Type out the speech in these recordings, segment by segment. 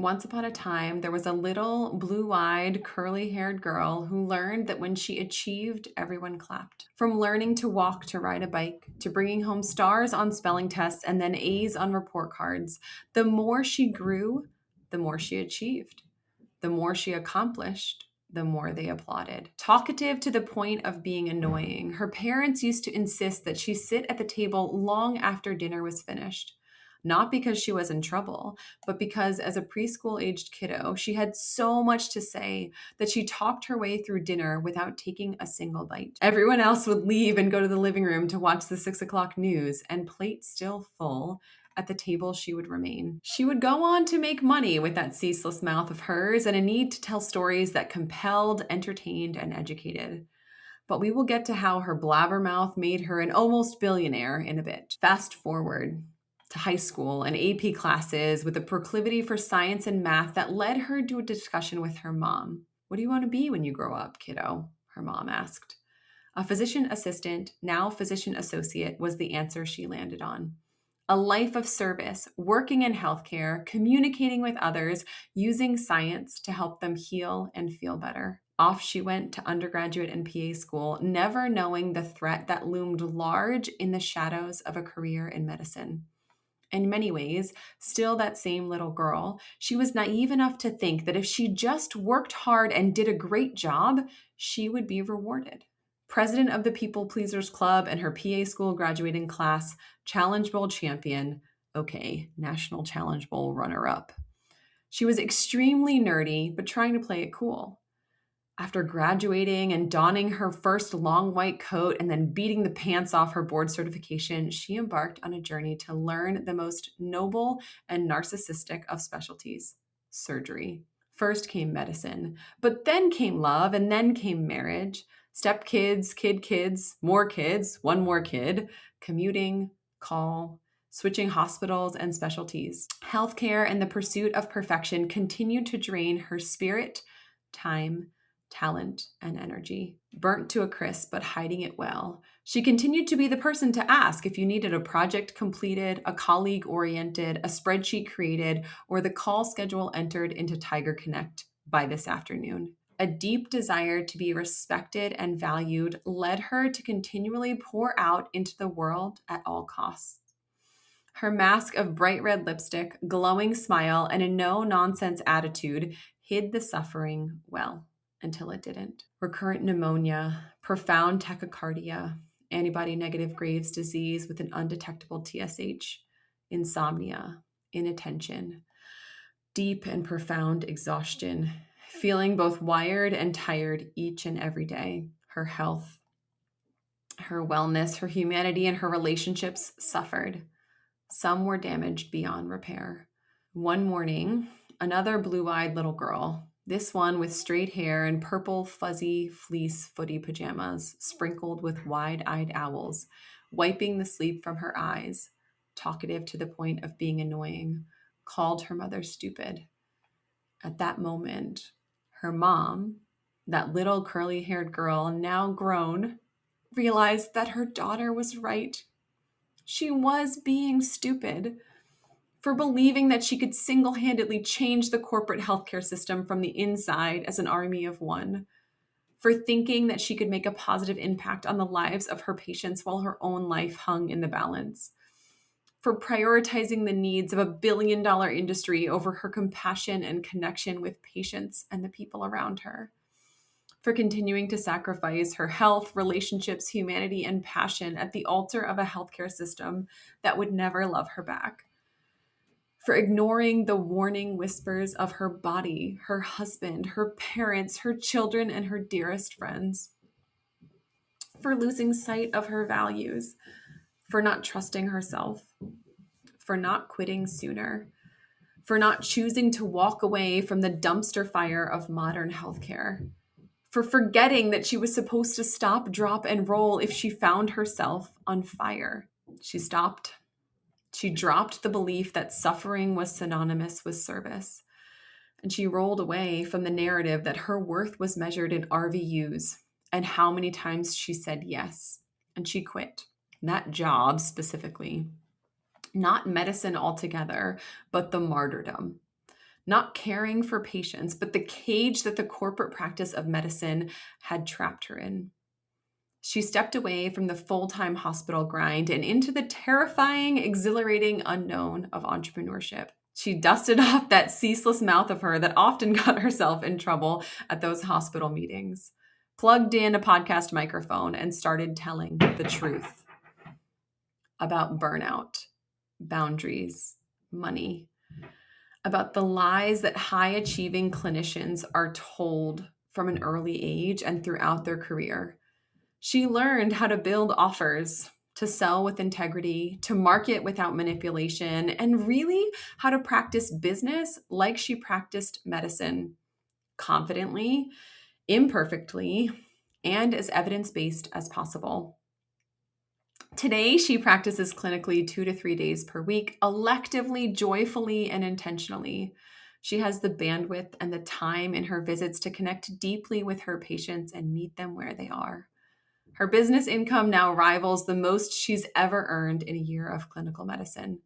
Once upon a time, there was a little blue-eyed, curly-haired girl who learned that when she achieved, everyone clapped. From learning to walk to ride a bike, to bringing home stars on spelling tests and then A's on report cards, the more she grew, the more she achieved. The more she accomplished, the more they applauded. Talkative to the point of being annoying, her parents used to insist that she sit at the table long after dinner was finished. Not because she was in trouble, but because as a preschool aged kiddo, she had so much to say that she talked her way through dinner without taking a single bite. Everyone else would leave and go to the living room to watch the 6 o'clock news, and plate still full, at the table she would remain. She would go on to make money with that ceaseless mouth of hers and a need to tell stories that compelled, entertained, and educated. But we will get to how her blabbermouth made her an almost billionaire in a bit. Fast forward to high school and AP classes with a proclivity for science and math that led her to a discussion with her mom. "What do you want to be when you grow up, kiddo?" her mom asked. A physician assistant, now physician associate, was the answer she landed on. A life of service, working in healthcare, communicating with others, using science to help them heal and feel better. Off she went to undergraduate and PA school, never knowing the threat that loomed large in the shadows of a career in medicine. In many ways, still that same little girl, she was naive enough to think that if she just worked hard and did a great job, she would be rewarded. President of the People Pleasers Club and her PA school graduating class, Challenge Bowl champion, National Challenge Bowl runner-up. She was extremely nerdy, but trying to play it cool. After graduating and donning her first long white coat and then beating the pants off her board certification, she embarked on a journey to learn the most noble and narcissistic of specialties: surgery. First came medicine, but then came love, and then came marriage, stepkids, kids, more kids, one more kid, commuting, call, switching hospitals and specialties. Healthcare and the pursuit of perfection continued to drain her spirit, time, talent, and energy. Burnt to a crisp, but hiding it well, she continued to be the person to ask if you needed a project completed, a colleague oriented, a spreadsheet created, or the call schedule entered into Tiger Connect by this afternoon. A deep desire to be respected and valued led her to continually pour out into the world at all costs. Her mask of bright red lipstick, glowing smile, and a no-nonsense attitude hid the suffering well. Until it didn't. Recurrent pneumonia, profound tachycardia, antibody-negative Graves' disease with an undetectable TSH, insomnia, inattention, deep and profound exhaustion, feeling both wired and tired each and every day. Her health, her wellness, her humanity, and her relationships suffered. Some were damaged beyond repair. One morning, another blue-eyed little girl, this one with straight hair and purple fuzzy fleece footy pajamas, sprinkled with wide-eyed owls, wiping the sleep from her eyes, talkative to the point of being annoying, called her mother stupid. At that moment, her mom, that little curly-haired girl, now grown, realized that her daughter was right. She was being stupid for believing that she could single-handedly change the corporate healthcare system from the inside as an army of one, for thinking that she could make a positive impact on the lives of her patients while her own life hung in the balance, for prioritizing the needs of a billion-dollar industry over her compassion and connection with patients and the people around her, for continuing to sacrifice her health, relationships, humanity, and passion at the altar of a healthcare system that would never love her back, for ignoring the warning whispers of her body, her husband, her parents, her children, and her dearest friends, for losing sight of her values, for not trusting herself, for not quitting sooner, for not choosing to walk away from the dumpster fire of modern healthcare, for forgetting that she was supposed to stop, drop, and roll if she found herself on fire. She stopped. She dropped the belief that suffering was synonymous with service, and she rolled away from the narrative that her worth was measured in RVUs and how many times she said yes, and she quit. That job specifically, not medicine altogether, but the martyrdom. not caring for patients, but the cage that the corporate practice of medicine had trapped her in. She stepped away from the full-time hospital grind and into the terrifying, exhilarating unknown of entrepreneurship. She dusted off that ceaseless mouth of her that often got herself in trouble at those hospital meetings, plugged in a podcast microphone, and started telling the truth about burnout, boundaries, money, about the lies that high-achieving clinicians are told from an early age and throughout their career. She learned how to build offers, to sell with integrity, to market without manipulation, and really how to practice business like she practiced medicine, confidently, imperfectly, and as evidence-based as possible. Today, she practices clinically 2 to 3 days per week, electively, joyfully, and intentionally. She has the bandwidth and the time in her visits to connect deeply with her patients and meet them where they are. Her business income now rivals the most she's ever earned in a year of clinical medicine.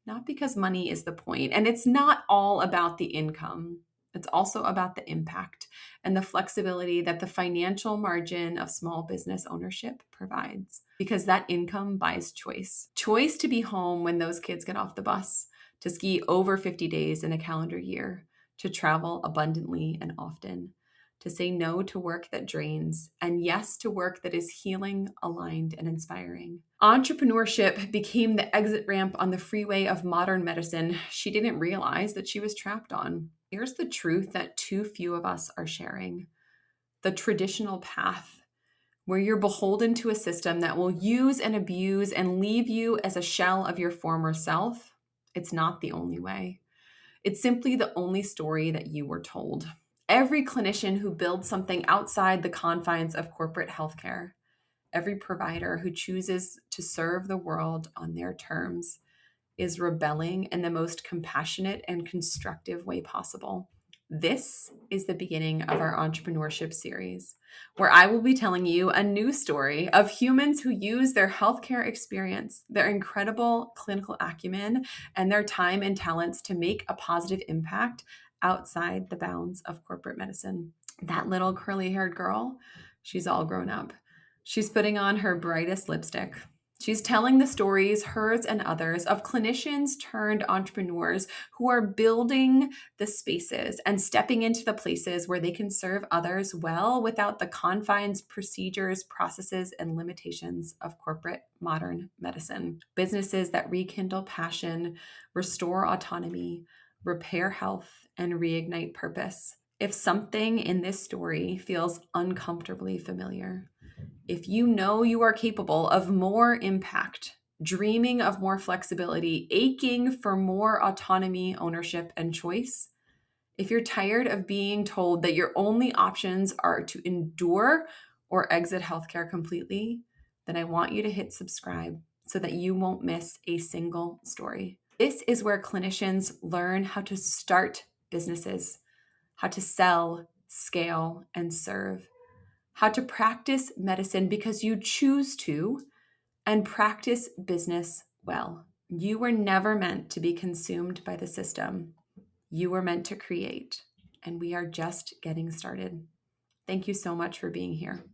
Not because money is the point, and it's not all about the income. It's also about the impact and the flexibility that the financial margin of small business ownership provides, because that income buys choice. Choice to be home when those kids get off the bus, to ski over 50 days in a calendar year, to travel abundantly and often, to say no to work that drains, and yes to work that is healing, aligned, and inspiring. Entrepreneurship became the exit ramp on the freeway of modern medicine she didn't realize that she was trapped on. Here's the truth that too few of us are sharing. The traditional path, where you're beholden to a system that will use and abuse and leave you as a shell of your former self, it's not the only way. It's simply the only story that you were told. Every clinician who builds something outside the confines of corporate healthcare, every provider who chooses to serve the world on their terms, is rebelling in the most compassionate and constructive way possible. This is the beginning of our entrepreneurship series, where I will be telling you a new story of humans who use their healthcare experience, their incredible clinical acumen, and their time and talents to make a positive impact outside the bounds of corporate medicine. That little curly-haired girl, she's all grown up. She's putting on her brightest lipstick. She's telling the stories, hers and others, of clinicians turned entrepreneurs who are building the spaces and stepping into the places where they can serve others well without the confines, procedures, processes, and limitations of corporate modern medicine. Businesses that rekindle passion, restore autonomy, repair health, and reignite purpose. If something in this story feels uncomfortably familiar, if you know you are capable of more impact, dreaming of more flexibility, aching for more autonomy, ownership, and choice, if you're tired of being told that your only options are to endure or exit healthcare completely, then I want you to hit subscribe so that you won't miss a single story. This is where clinicians learn how to start businesses, how to sell, scale, and serve, how to practice medicine because you choose to, and practice business well. You were never meant to be consumed by the system. You were meant to create, and we are just getting started. Thank you so much for being here.